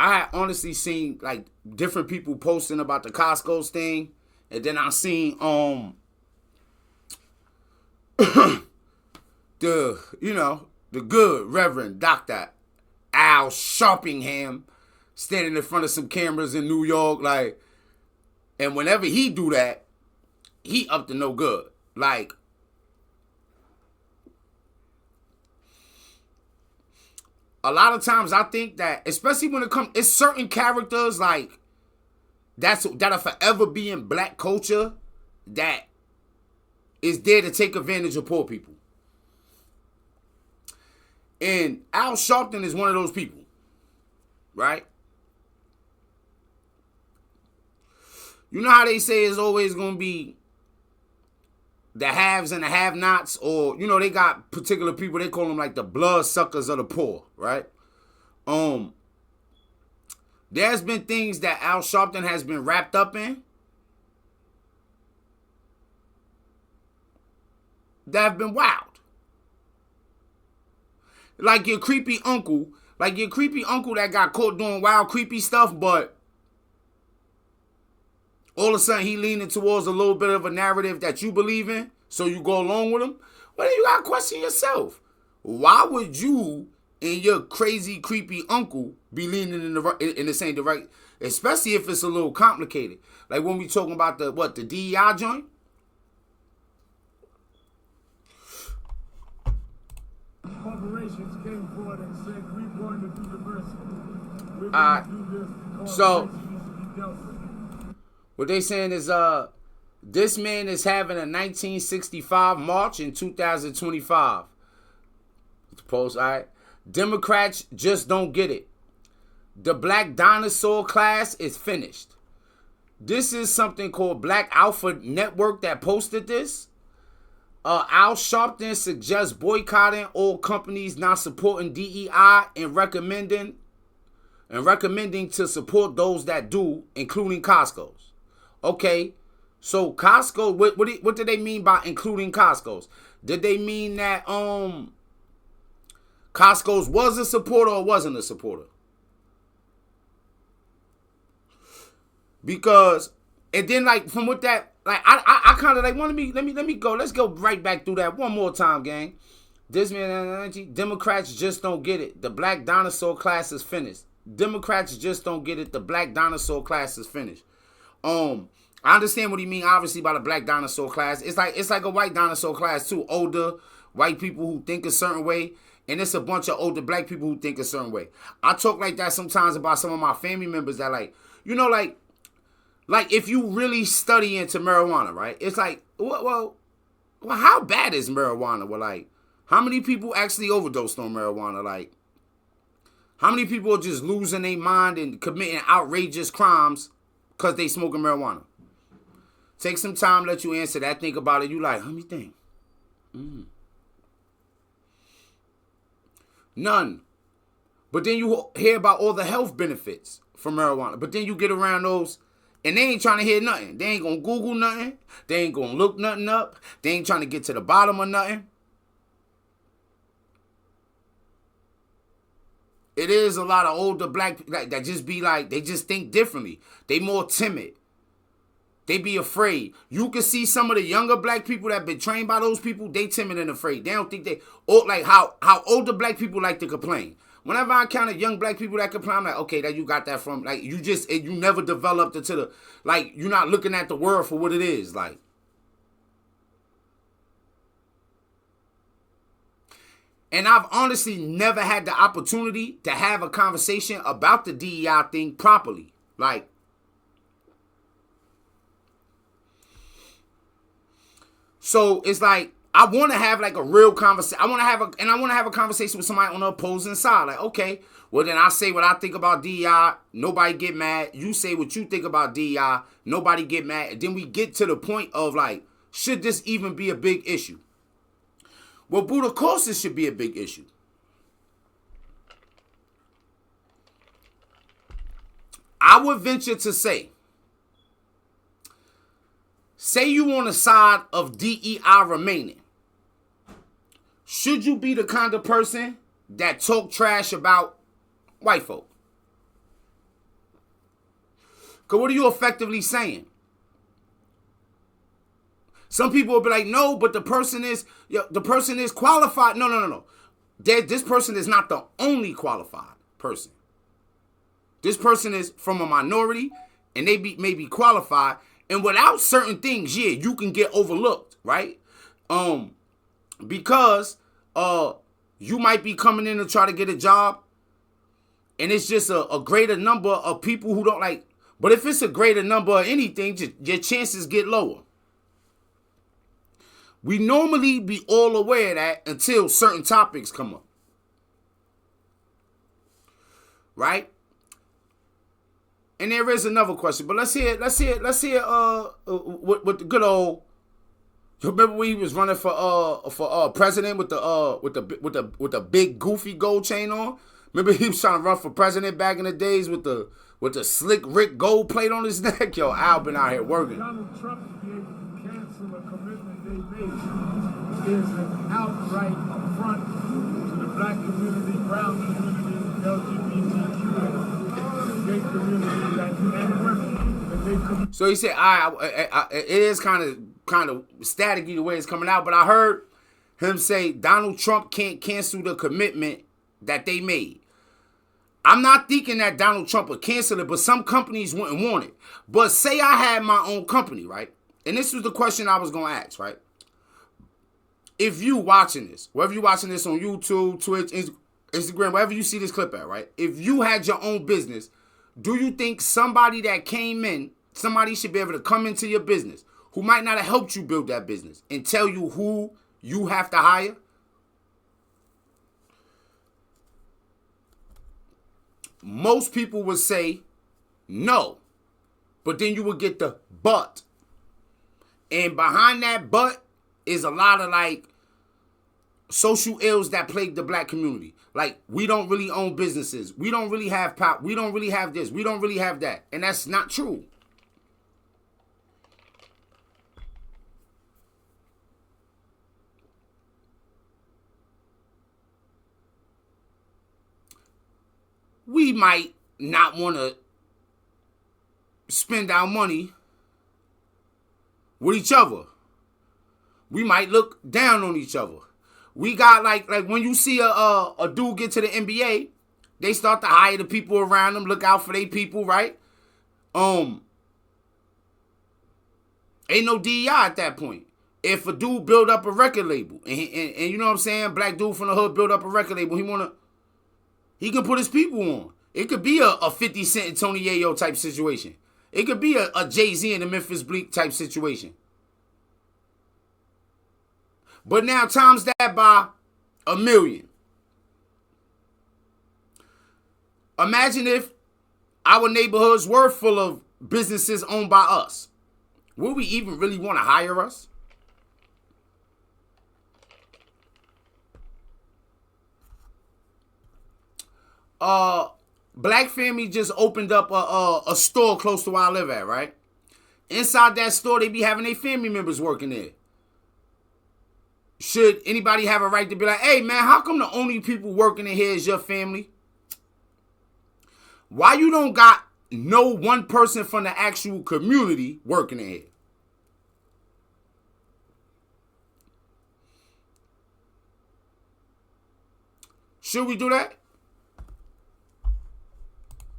I had honestly seen like different people posting about the Costco's thing, and then I seen the good Reverend Dr. Al Sharpton standing in front of some cameras in New York, like, and whenever he do that, he up to no good. Like, a lot of times I think that, especially when it comes, it's certain characters like that'll forever be in black culture that is there to take advantage of poor people. And Al Sharpton is one of those people, right? You know how they say it's always going to be the haves and the have-nots, or, you know, they got particular people, they call them like the blood suckers of the poor, right? There's been things that Al Sharpton has been wrapped up in that have been wild. Like your creepy uncle that got caught doing wild, creepy stuff, but all of a sudden he leaning towards a little bit of a narrative that you believe in, so you go along with him. Well, then you gotta question yourself. Why would you and your crazy, creepy uncle be leaning in the same direction? Especially if it's a little complicated. Like when we talking about the DEI joint? Corporations came forward and said, we're going to do diversity. So what they saying is this man is having a 1965 march in 2025. Post, all right. Democrats just don't get it. The Black Dinosaur class is finished. This is something called Black Alpha Network that posted this. Al Sharpton suggests boycotting all companies not supporting DEI and recommending to support those that do, including Costco's. Okay, so Costco, what did they mean by including Costco's? Did they mean that Costco's was a supporter or wasn't a supporter? Because, and then like from what that, like I kind of like let me go. Let's go right back through that one more time, gang. This man, Democrats just don't get it. The Black Dinosaur class is finished. Democrats just don't get it. The Black Dinosaur class is finished. I understand what he mean, obviously, by the Black Dinosaur class. It's like a white dinosaur class too. Older white people who think a certain way, and it's a bunch of older black people who think a certain way. I talk like that sometimes about some of my family members that like if you really study into marijuana, right? It's like, well, how bad is marijuana? Well, like, how many people actually overdosed on marijuana? Like, how many people are just losing their mind and committing outrageous crimes because they smoking marijuana? Take some time, let you answer that. Think about it. You like, how many think? None. But then you hear about all the health benefits from marijuana. But then you get around those, and they ain't trying to hear nothing. They ain't going to Google nothing. They ain't going to look nothing up. They ain't trying to get to the bottom of nothing. It is a lot of older black people that just be like, they just think differently. They more timid. They be afraid. You can see some of the younger black people that been trained by those people, they timid and afraid. They don't think or like how older black people like to complain. Whenever I encounter young black people that complain, I'm like, okay, that you got that from, like, you never developed into the, like, you're not looking at the world for what it is, like. And I've honestly never had the opportunity to have a conversation about the DEI thing properly. Like, so it's like, I want to have like a real conversation. I want to have a conversation with somebody on the opposing side. Like, okay, well then I say what I think about DEI. Nobody get mad. You say what you think about DEI. Nobody get mad. And then we get to the point of like, should this even be a big issue? Well, Buddha, of course this should be a big issue. I would venture to say you on the side of DEI remaining. Should you be the kind of person that talk trash about white folk? Because what are you effectively saying? Some people will be like, no, but the person is qualified. No. This person is not the only qualified person. This person is from a minority, and they may be qualified. And without certain things, yeah, you can get overlooked, right? Because you might be coming in to try to get a job, and it's just a greater number of people who don't like. But if it's a greater number of anything, your chances get lower. We normally be all aware of that until certain topics come up. Right? And there is another question, but let's hear what the good old. You remember when he was running for president with the big goofy gold chain on? Remember he was trying to run for president back in the days with the slick Rick gold plate on his neck? Yo, Al been out here working. Donald Trump to be able to cancel a commitment they made is an outright affront to the black community, brown community, LGBTQ, gay community, and women. So he said, it is kind of staticky the way it's coming out, but I heard him say Donald Trump can't cancel the commitment that they made. I'm not thinking that Donald Trump would cancel it, but some companies wouldn't want it. But say I had my own company, right? And this was the question I was going to ask, right? If you watching this, whether you're watching this on YouTube, Twitch, Instagram, wherever you see this clip at, right? If you had your own business, do you think somebody that came in, somebody should be able to come into your business who might not have helped you build that business and tell you who you have to hire? Most people would say no, but then you would get the but. And behind that but is a lot of like social ills that plague the black community. Like, we don't really own businesses. We don't really have power. We don't really have this. We don't really have that. And that's not true. We might not want to spend our money with each other. We might look down on each other. We got like when you see a dude get to the NBA, they start to hire the people around them, look out for their people, right? Ain't no DEI at that point. If a dude build up a record label, and you know what I'm saying, black dude from the hood build up a record label, he can put his people on. It could be a 50 Cent and Tony Yayo type situation. It could be a Jay-Z and the Memphis Bleak type situation. But now times that by 1 million. Imagine if our neighborhoods were full of businesses owned by us. Would we even really want to hire us? Black family just opened up a store close to where I live at, right? Inside that store, they be having their family members working there. Should anybody have a right to be like, hey, man, how come the only people working in here is your family? Why you don't got no one person from the actual community working in here? Should we do that?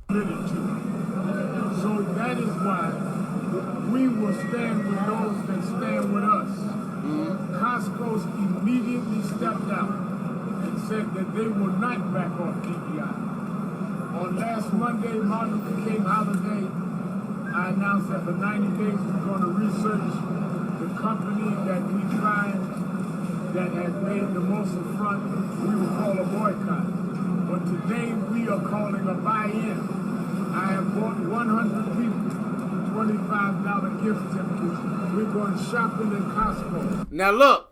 So that is why we will stand with those that stand with us. Costco's immediately stepped out and said that they will not back off DEI. On last Monday, Martin Luther King holiday, I announced that for 90 days we're going to research the company that we find that has made the most affront. We will call a boycott. But today we are calling a buy-in. I have bought 100 people $25 gift certificates. We're going shopping in Costco. Now look,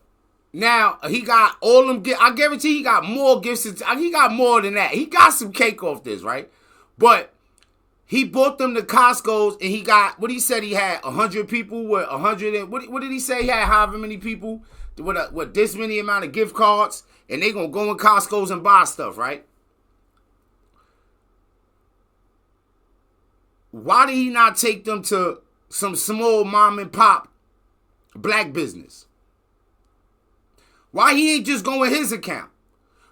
he got all them gifts. I guarantee he got more gifts. He got more than that. He got some cake off this, right? But he bought them to Costco's and he got, what he said he had 100 people with 100 and, what did he say he had however many people with this many amount of gift cards, and they gonna go in Costco's and buy stuff, right? why did he not take them to some small mom and pop black business? Why he ain't just go in his account,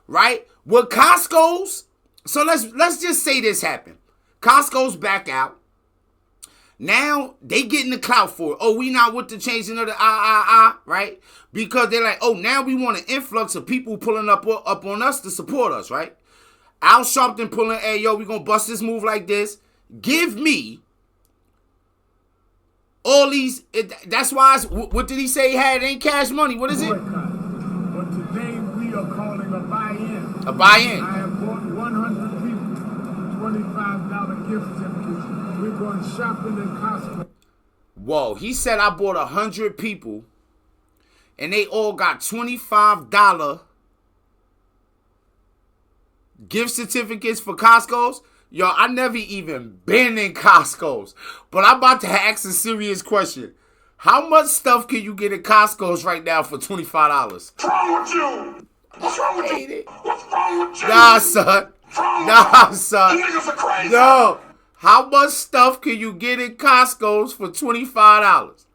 right? With Costco's, so let's just say this happened. Costco's back out. Now they getting the clout for it. Oh, we not with the changing of the right? Because they're like, oh, now we want an influx of people pulling up on us to support us, right? Al Sharpton pulling, hey, yo, we gonna bust this move like this. Give me all these. That's why. What did he say he had? It ain't cash money. What is it? But today we are calling a buy-in. A buy-in. I have bought 100 people $25 gift certificates. We're going shopping at Costco. Whoa, he said I bought 100 people and they all got $25 gift certificates for Costco's. Yo, I never even been in Costco's, but I'm about to ask a serious question. How much stuff can you get at Costco's right now for $25? What's wrong with you? What's wrong with you? What's wrong with you? Nah, son. Nah, son. You niggas are crazy. No. How much stuff can you get at Costco's for $25?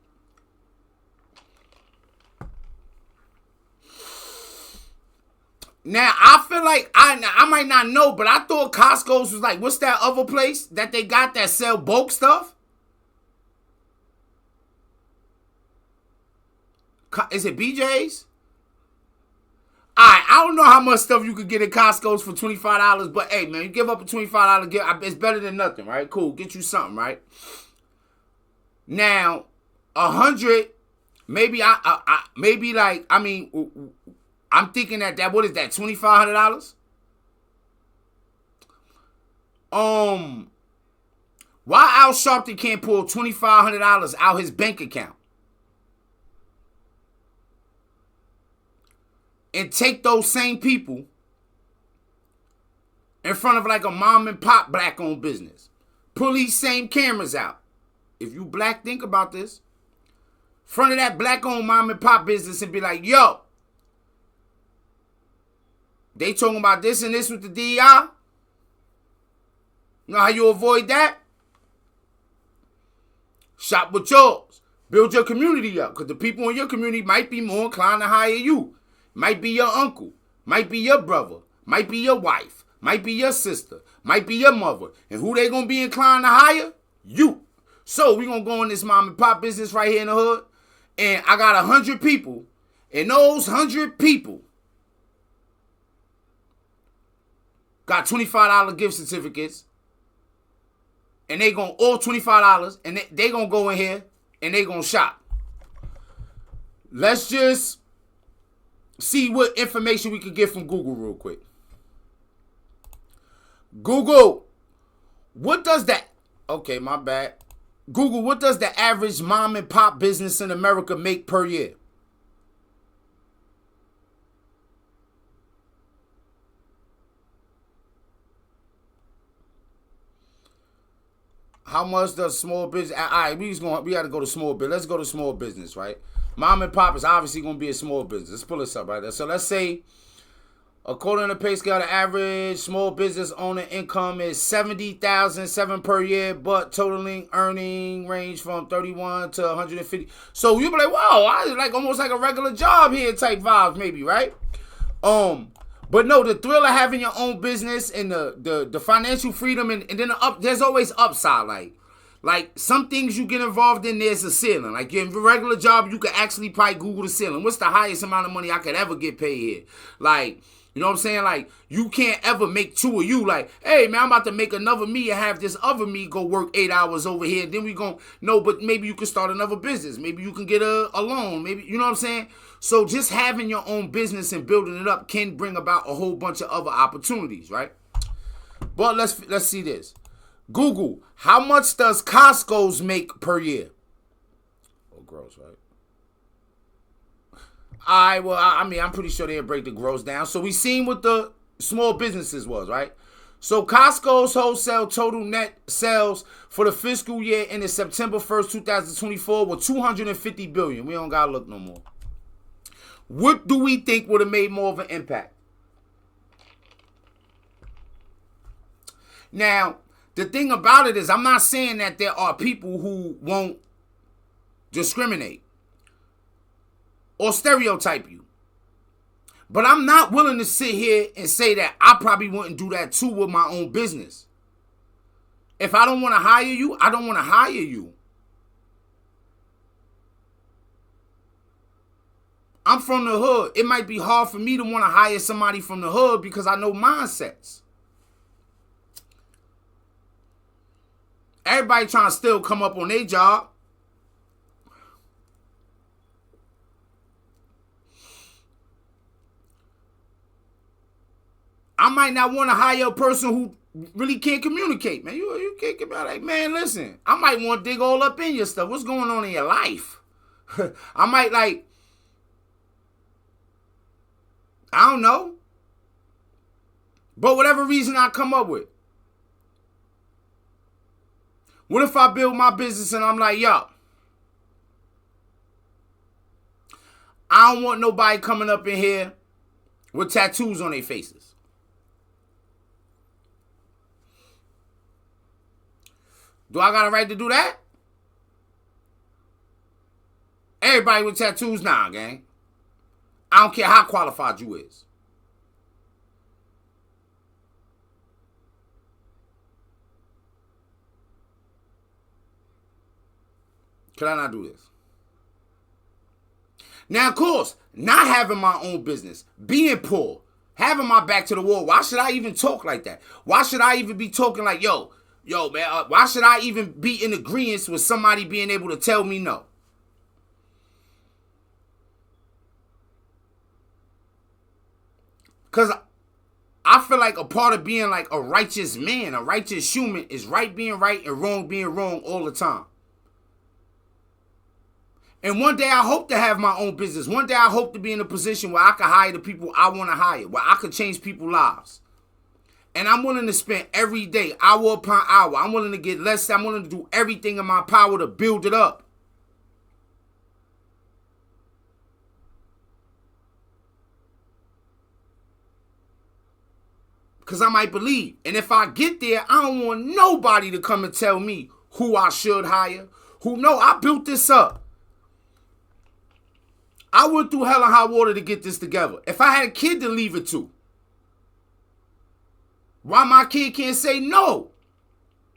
Now, I feel like I might not know, but I thought Costco's was like, what's that other place that they got that sell bulk stuff? Is it BJ's? Alright, I don't know how much stuff you could get at Costco's for $25, but hey, man, you give up a $25 gift, it's better than nothing, right? Cool, get you something, right? Now, 100, maybe I'm thinking that what is that, $2,500? Why Al Sharpton can't pull $2,500 out his bank account and take those same people in front of like a mom and pop black owned business? Pull these same cameras out. If you black, think about this. Front of that black owned mom and pop business and be like, yo, they talking about this and this with the DEI. You know how you avoid that? Shop with yours. Build your community up, because the people in your community might be more inclined to hire you. Might be your uncle, might be your brother, might be your wife, might be your sister, might be your mother. And who they gonna be inclined to hire? You. So we gonna go in this mom and pop business right here in the hood, and I got 100 people, and those 100 people got $25 gift certificates, and they gonna all $25, and they gonna go in here and they gonna shop. Let's just see what information we can get from Google real quick. Google, what does that? Okay, my bad. Google, what does the average mom and pop business in America make per year? How much does small business? All right, we got to go to small business. Let's go to small business, right? Mom and pop is obviously going to be a small business. Let's pull this up right there. So let's say, according to the pay scale, the average small business owner income is $70,007 per year, but totaling earning range from 31 to 150. So you'll be like, wow, I like almost like a regular job here type vibes, maybe, right? But no, the thrill of having your own business and the financial freedom and then there's always upside. Like some things you get involved in, there's a ceiling. Like your regular job, you can actually probably Google the ceiling. What's the highest amount of money I could ever get paid here? Like, you know what I'm saying? Like, you can't ever make two of you. Like, hey, man, I'm about to make another me and have this other me go work 8 hours over here. Then we gon' no, but maybe you can start another business. Maybe you can get a loan. Maybe, you know what I'm saying? So just having your own business and building it up can bring about a whole bunch of other opportunities, right? But let's see this. Google, how much does Costco's make per year? Oh, gross, right? All right, well, I mean, I'm pretty sure they'll break the gross down. So we seen what the small businesses was, right? So Costco's wholesale total net sales for the fiscal year ended September 1st, 2024 were $250 billion. We don't gotta look no more. What do we think would have made more of an impact? Now, the thing about it is, I'm not saying that there are people who won't discriminate or stereotype you. But I'm not willing to sit here and say that I probably wouldn't do that too with my own business. If I don't want to hire you, I don't want to hire you. I'm from the hood. It might be hard for me to want to hire somebody from the hood because I know mindsets. Everybody trying to still come up on their job. I might not want to hire a person who really can't communicate, man. You can't get about like, man, listen, I might want to dig all up in your stuff. What's going on in your life? I might like, I don't know. But whatever reason I come up with. What if I build my business and I'm like, yo, I don't want nobody coming up in here with tattoos on their faces. Do I got a right to do that? Everybody with tattoos now, gang. I don't care how qualified you is. Can I not do this? Now, of course, not having my own business, being poor, having my back to the wall, why should I even talk like that? Why should I even be talking like, yo, man, why should I even be in agreement with somebody being able to tell me no? Because I feel like a part of being like a righteous man, a righteous human, is right being right and wrong being wrong all the time. And one day I hope to have my own business. One day I hope to be in a position where I can hire the people I want to hire, where I can change people's lives. And I'm willing to spend every day, hour upon hour. I'm willing to get less. I'm willing to do everything in my power to build it up. Because I might believe. And if I get there, I don't want nobody to come and tell me who I should hire. Who, no, I built this up. I went through hell and high water to get this together. If I had a kid to leave it to, why my kid can't say no?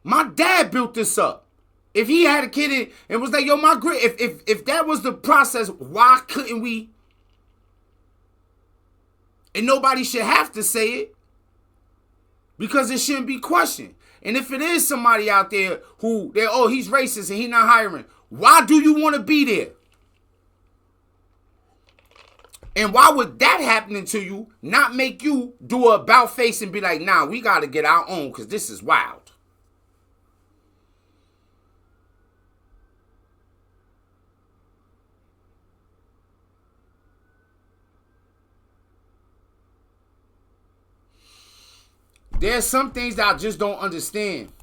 My dad built this up. If he had a kid and was like, yo, my great, if that was the process, why couldn't we? And nobody should have to say it because it shouldn't be questioned. And if it is somebody out there who, he's racist and he's not hiring, why do you want to be there? And why would that happening to you not make you do a about face and be like, nah, we got to get our own because this is wild? There's some things that I just don't understand.